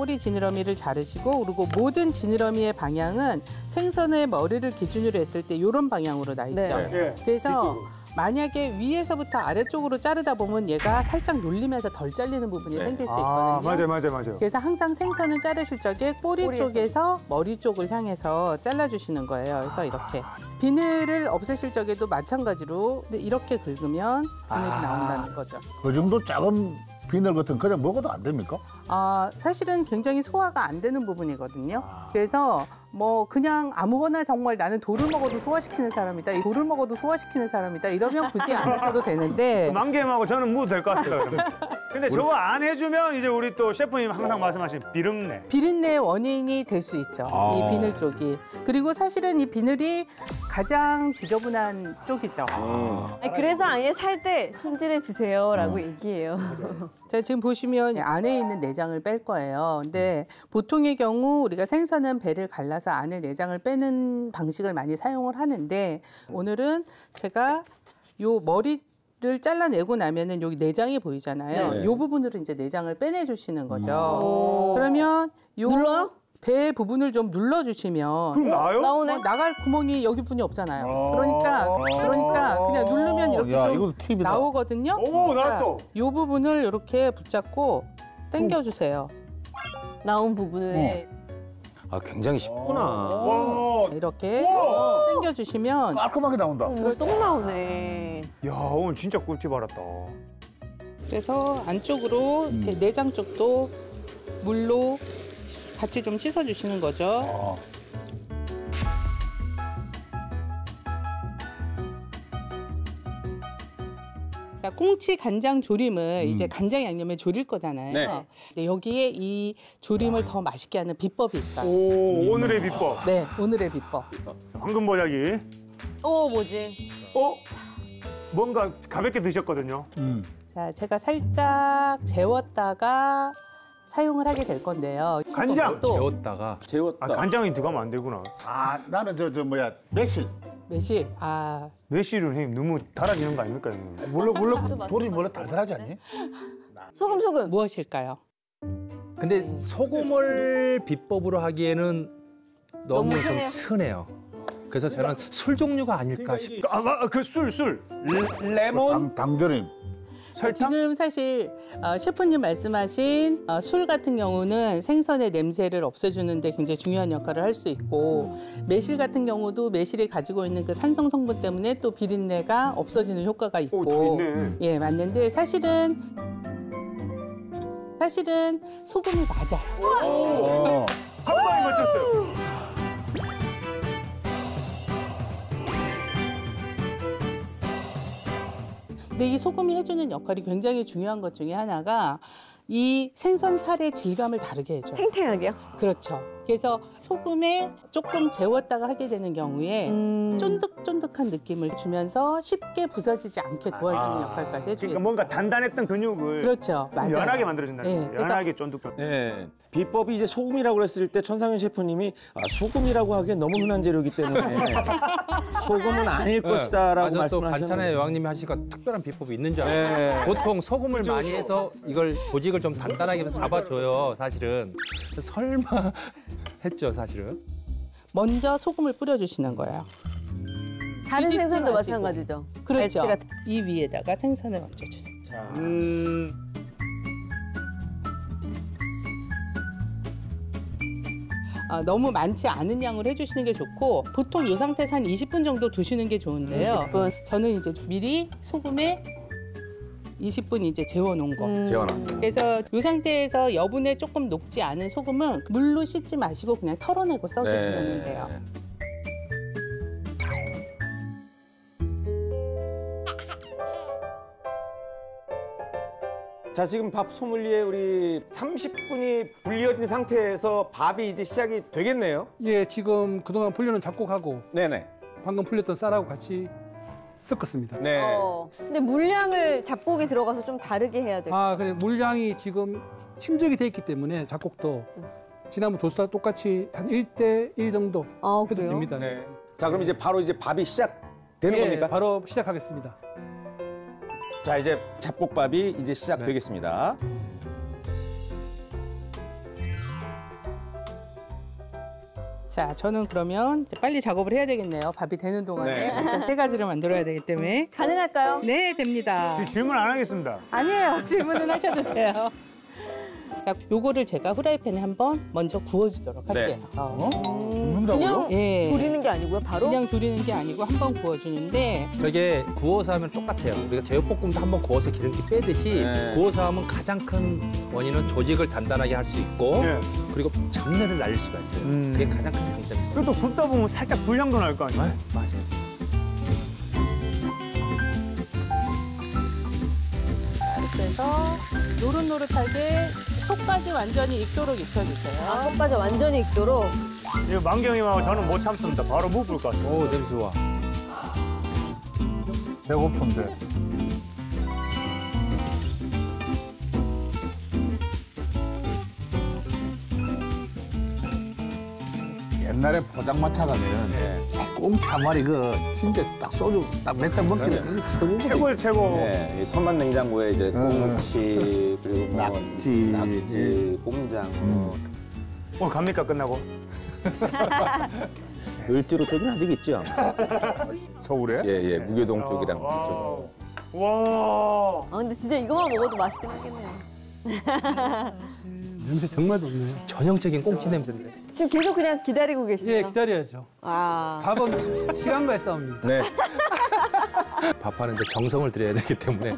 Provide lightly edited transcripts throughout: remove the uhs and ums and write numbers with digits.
꼬리 지느러미를 자르시고 그리고 모든 지느러미의 방향은 생선의 머리를 기준으로 했을 때 이런 방향으로 나 있죠. 네. 그래서 만약에 위에서부터 아래쪽으로 자르다 보면 얘가 살짝 눌리면서 덜 잘리는 부분이 생길 수 있거든요. 맞아요. 그래서 항상 생선을 자르실 적에 꼬리 쪽에서 머리 쪽을 향해서 잘라주시는 거예요. 그래서 이렇게. 비늘을 없애실 적에도 마찬가지로 이렇게 긁으면 비늘이 나온다는 거죠. 그 정도 작은 비늘 같은 그냥 먹어도 안 됩니까? 사실은 굉장히 소화가 안 되는 부분이거든요. 그래서 뭐 그냥 아무거나 정말 나는 돌을 먹어도 소화시키는 사람이다. 이 돌을 먹어도 소화시키는 사람이다. 이러면 굳이 안 하셔도 되는데. 만개하고 저는 묵어도 될 것 같아요. 근데 저거 안 해주면 이제 우리 또 셰프님 항상 말씀하신 비린내. 비린내의 원인이 될 수 있죠. 이 비늘 쪽이. 그리고 사실은 이 비늘이 가장 지저분한 쪽이죠. 그래서 아예 살 때 손질해 주세요라고 얘기해요. 자, 지금 보시면 안에 있는 내장을 뺄 거예요. 근데 보통의 경우 우리가 생선은 배를 갈라서 안에 내장을 빼는 방식을 많이 사용을 하는데 오늘은 제가 요 머리를 잘라내고 나면은 여기 내장이 보이잖아요. 네. 요 부분으로 이제 내장을 빼내 주시는 거죠. 그러면 요 눌러요? 배 부분을 좀 눌러주시면 그럼 나와요? 나오네. 나갈 구멍이 여기 분이 없잖아요. 그러니까 그냥 누르면 이렇게 야, 좀 이것도 팁이다. 나오거든요. 오, 나왔어. 이 부분을 이렇게 붙잡고 당겨주세요. 나온 부분을 굉장히 쉽구나. 와, 이렇게 당겨주시면 깔끔하게 나온다. 쏙 나오네. 야, 오늘 진짜 꿀팁 알았다. 그래서 안쪽으로 내장 쪽도 물로 같이 좀 씻어주시는 거죠. 자, 꽁치 간장 조림을 이제 간장 양념에 조릴 거잖아요. 네. 근데 여기에 이 조림을 더 맛있게 하는 비법이 있어요. 오, 오늘의 비법. 네, 오늘의 비법. 황금 보자기. 뭐지? 뭔가 가볍게 드셨거든요. 자, 제가 살짝 재웠다가 사용을 하게 될 건데요. 간장! 또 재웠다. 간장이 들어가면 안 되구나. 나는 매실. 매실. 매실은 형님 너무 달아지는 거 아닙니까, 형님? 물론 돌이 원래 달달하지 않니? 소금. 무엇일까요? 근데 소금을 비법으로 하기에는 너무 좀 흔해요. 흔해요. 그래서 저는 술 종류가 아닐까 싶어요. 그 술. 레몬? 당조림. 지금 사실 셰프님 말씀하신 술 같은 경우는 생선의 냄새를 없애주는 데 굉장히 중요한 역할을 할 수 있고 매실 같은 경우도 매실이 가지고 있는 그 산성 성분 때문에 또 비린내가 없어지는 효과가 있고 다 있네. 예, 맞는데 사실은 소금이 맞아요. 한 방에 맞췄어요. 근데 이 소금이 해주는 역할이 굉장히 중요한 것 중에 하나가 이 생선 살의 질감을 다르게 해줘요. 탱탱하게요? 그렇죠. 그래서 소금에 조금 재웠다가 하게 되는 경우에 쫀득쫀득한 느낌을 주면서 쉽게 부서지지 않게 도와주는 역할까지 해주게 그러니까 뭔가 단단했던 근육을 그렇죠. 맞아요. 연하게 만들어준다는 네, 거예요. 그래서 연하게 쫀득쫀득. 네. 비법이 이제 소금이라고 그랬을 때 천상현 셰프님이 소금이라고 하기엔 너무 흔한 재료이기 때문에 소금은 아닐 것이다라고 맞아, 또 말씀을 반찬에 하셨는데. 여왕님이 하시니까 특별한 비법이 있는 줄 알아요. 보통 소금을 많이 해서 이걸 조직을 좀 단단하게 잡아줘요, 사실은. 설마 했죠, 사실은. 먼저 소금을 뿌려주시는 거예요. 다른 뒤집지 생선도 마시고. 마찬가지죠. 그렇죠. 갈치 이 위에다가 생선을 얹어주세요. 너무 많지 않은 양으로 해주시는 게 좋고 보통 이 상태에서 한 20분 정도 두시는 게 좋은데요. 20분. 저는 이제 미리 소금에 20분 이제 재워놓은 거. 재워놨어요. 그래서 이 상태에서 여분에 조금 녹지 않은 소금은 물로 씻지 마시고 그냥 털어내고 써주시면 돼요. 자, 지금 밥 소믈리에 우리 30분이 불리어진 상태에서 밥이 이제 시작이 되겠네요. 예, 지금 그동안 불려놓은 잡곡하고 네네. 방금 불렸던 쌀하고 같이 섞었습니다. 네. 근데 물량을 잡곡에 들어가서 좀 다르게 해야 돼요. 근데 물량이 지금 침적이 돼 있기 때문에 잡곡도 지난번 도수랑 똑같이 한 1대1 정도 해도 그래요? 됩니다. 네. 자, 그럼 이제 바로 이제 밥이 시작되는 예, 겁니까? 바로 시작하겠습니다. 자, 이제 잡곡밥이 이제 시작되겠습니다. 자, 저는 그러면 이제 빨리 작업을 해야 되겠네요. 밥이 되는 동안에 반찬 3가지를 만들어야 되기 때문에. 가능할까요? 네, 됩니다. 질문 안 하겠습니다. 아니에요. 질문은 하셔도 돼요. 자, 요거를 제가 후라이팬에 한번 먼저 구워주도록 할게요. 굽는다고요? 예. 조리는 게 아니고요, 바로? 그냥 조리는 게 아니고 한번 구워주는데 저게 구워서 하면 똑같아요. 우리가 제육볶음도 한번 구워서 기름기 빼듯이 구워서 하면 가장 큰 원인은 조직을 단단하게 할 수 있고 네. 그리고 잡내를 날릴 수가 있어요. 그게 가장 큰 장점입니다. 그리고 또 굽다 보면 살짝 불향도 날 거 아니에요? 맞아요. 이렇게 해서 노릇노릇하게 속까지 완전히 익도록 익혀주세요. 아, 속까지 완전히 익도록. 이거 만경님하고 저는 못 참습니다. 바로 묵을 것 같아요. 오, 냄새 좋아. 배고픈데. 옛날에 포장마차 가면 꽁치 한 마리 그 진짜 딱 소주 딱 몇 잔 먹기는 그게 최고지. 최고예요, 최고. 네, 이 선반 냉장고에 이제 꽁치 그리고 뭐 낙지. 꽁장, 오늘 갑니까, 끝나고? 을지로 쪽은 아직 있죠. 서울에? 예, 무교동 쪽이랑 와. 그쪽. 와. 아, 근데 진짜 이거만 먹어도 맛있긴 하겠네요. 냄새 정말 좋네요. 전형적인 꽁치 냄새인데. 지금 계속 그냥 기다리고 계시네요. 예, 기다려야죠. 아, 밥은 시간과의 싸움입니다. 네. 밥하는데 정성을 들여야 되기 때문에.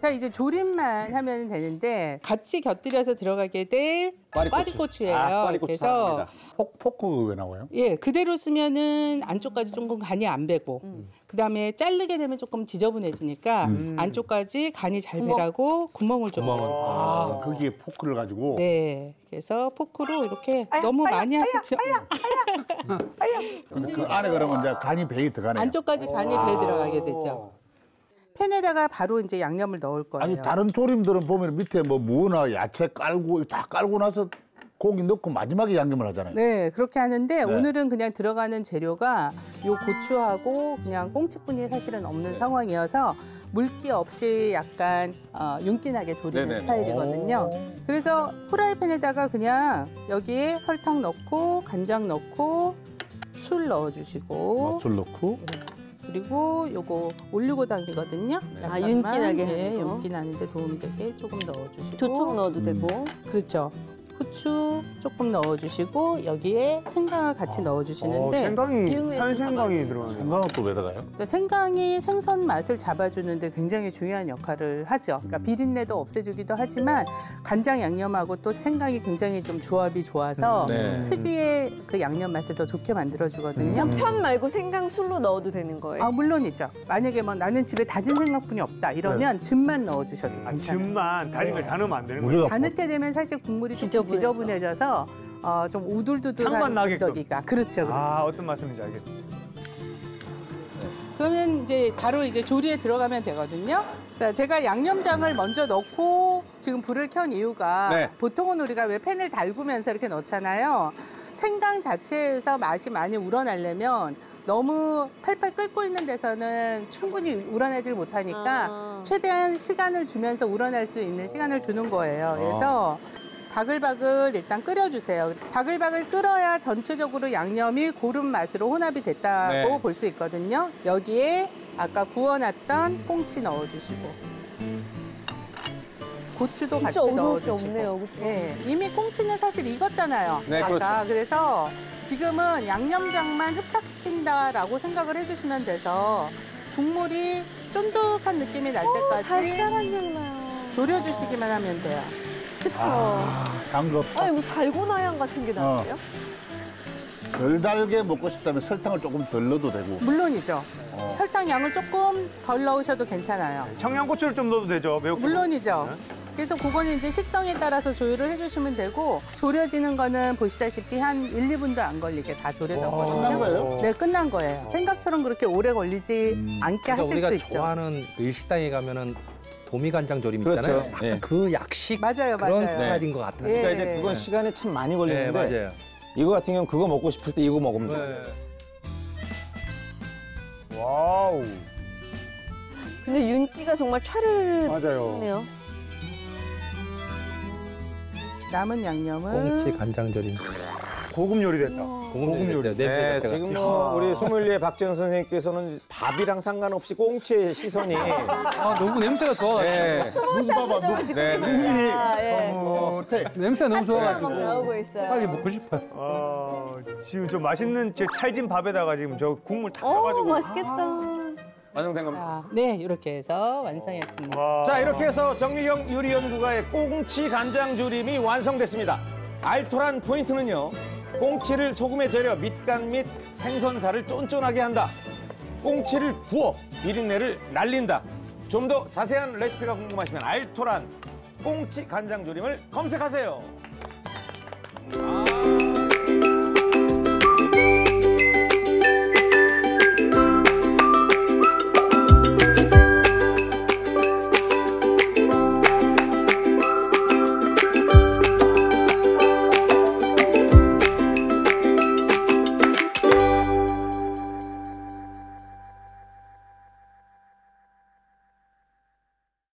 자, 이제 조림만 하면 되는데 같이 곁들여서 들어가게 될 꽈리고추예요. 꽈리고추 그래서 사랑합니다. 포크가 왜 나와요? 예, 그대로 쓰면은 안쪽까지 조금 간이 안 배고 그다음에 자르게 되면 조금 지저분해지니까 안쪽까지 간이 잘 배라고 구멍을 좀 아, 거기에 포크를 가지고. 네, 그래서 포크로 이렇게 너무 많이 하실 필요 근데 그 안에 그러면 이제 간이 배에 들어가네요. 안쪽까지 간이 배에 들어가게 되죠. 팬에다가 바로 이제 양념을 넣을 거예요. 아니 다른 조림들은 보면 밑에 뭐 무나 야채 깔고 다 깔고 나서 고기 넣고 마지막에 양념을 하잖아요. 네, 그렇게 하는데 오늘은 그냥 들어가는 재료가 요 고추하고 그냥 꽁치뿐이 사실은 없는 상황이어서 물기 없이 약간 윤기나게 조리는 네네네. 스타일이거든요. 그래서 프라이팬에다가 그냥 여기에 설탕 넣고 간장 넣고 술 넣어주시고 맛술 넣고. 그리고 요거 올리고당이거든요. 아, 윤기 나게 예, 하는 거. 윤기 나는데 도움이 되게 조금 넣어주시고. 조청 넣어도 되고. 그렇죠. 후추 조금 넣어주시고 여기에 생강을 같이 넣어주시는데 생강이, 기름에 산생강이 들어가네요. 생강은 또 왜 들어가요? 그러니까 생강이 생선 맛을 잡아주는데 굉장히 중요한 역할을 하죠. 그러니까 비린내도 없애주기도 하지만 간장 양념하고 또 생강이 굉장히 좀 조합이 좋아서 특유의 그 양념 맛을 더 좋게 만들어주거든요. 편 말고 생강 술로 넣어도 되는 거예요? 아, 물론이죠. 만약에 뭐 나는 집에 다진 생강뿐이 없다 이러면 즙만 넣어주셔도 아, 괜찮아요. 즙만 다진 걸 다 넣으면 안 되는 거예요. 우리가 다 넣게 되면 사실 국물이 좀 지저분해져서 좀 향만 우둘두둘한 나게끔. 덕이가 그렇죠. 아, 어떤 말씀인지 알겠습니다. 그러면 이제 바로 이제 조리에 들어가면 되거든요. 자, 제가 양념장을 먼저 넣고 지금 불을 켠 이유가 보통은 우리가 왜 팬을 달구면서 이렇게 넣잖아요. 생강 자체에서 맛이 많이 우러나려면 너무 팔팔 끓고 있는 데서는 충분히 우러나질 못하니까 최대한 시간을 주면서 우러날 수 있는 시간을 주는 거예요. 그래서 바글바글 일단 끓여주세요. 바글바글 끓어야 전체적으로 양념이 고른 맛으로 혼합이 됐다고 볼 수 있거든요. 여기에 아까 구워놨던 꽁치 넣어주시고 고추도 같이 넣어주시고. 없네요, 그렇죠? 네, 이미 꽁치는 사실 익었잖아요. 아까. 그래서 지금은 양념장만 흡착시킨다라고 생각을 해주시면 돼서 국물이 쫀득한 느낌이 날 때까지 달달한 향 나요. 졸여주시기만 하면 돼요. 그쵸? 담궈. 아니, 뭐 달고나 향 같은 게 나는데요? 덜 달게 먹고 싶다면 설탕을 조금 덜 넣어도 되고. 물론이죠. 설탕 양을 조금 덜 넣으셔도 괜찮아요. 청양고추를 좀 넣어도 되죠, 매우. 물론이죠. 그래서 그거는 이제 식성에 따라서 조율을 해주시면 되고 졸여지는 거는 보시다시피 한 1, 2분도 안 걸리게 다 졸여졌거든요. 끝난 거예요? 네, 끝난 거예요. 생각처럼 그렇게 오래 걸리지 않게 그러니까 하실 우리가 수 있죠. 좋아하는 일식당에 가면은 도미간장 조림 있잖아요. 그렇죠. 예. 그 약식 맞아요, 그런 맞아요. 스타일인 것 같아요. 예. 그러니까 이제 그건 시간이 참 많이 걸리는데 네, 맞아요. 이거 같은 경우는 그거 먹고 싶을 때 이거 먹으면 돼요. 와우. 근데 윤기가 정말 맞아요. 촤르르네요. 남은 양념을 꽁치 간장절임. 고급 요리 됐다. 고급 요리. 네, 냄새 자체가. 지금 뭐 우리 소믈리에 박재현 선생님께서는 밥이랑 상관없이 꽁치의 시선이 아, 너무 냄새가 좋아. 네. 눈 봐봐, 눈. 네, 예. 냄새가 너무 막 좋아가지고 나오고 있어요. 빨리 먹고 싶어요. 지금 저 맛있는 제 찰진 밥에다가 지금 저 국물 탁 오, 떠가지고. 맛있겠다. 완성된 겁니다. 자, 네, 이렇게 해서 완성했습니다. 와. 자, 이렇게 해서 정미경 요리연구가의 꽁치 간장조림이 완성됐습니다. 알토란 포인트는요. 꽁치를 소금에 절여 밑간 및 생선살을 쫀쫀하게 한다. 꽁치를 구워 비린내를 날린다. 좀 더 자세한 레시피가 궁금하시면 알토란 꽁치 간장조림을 검색하세요.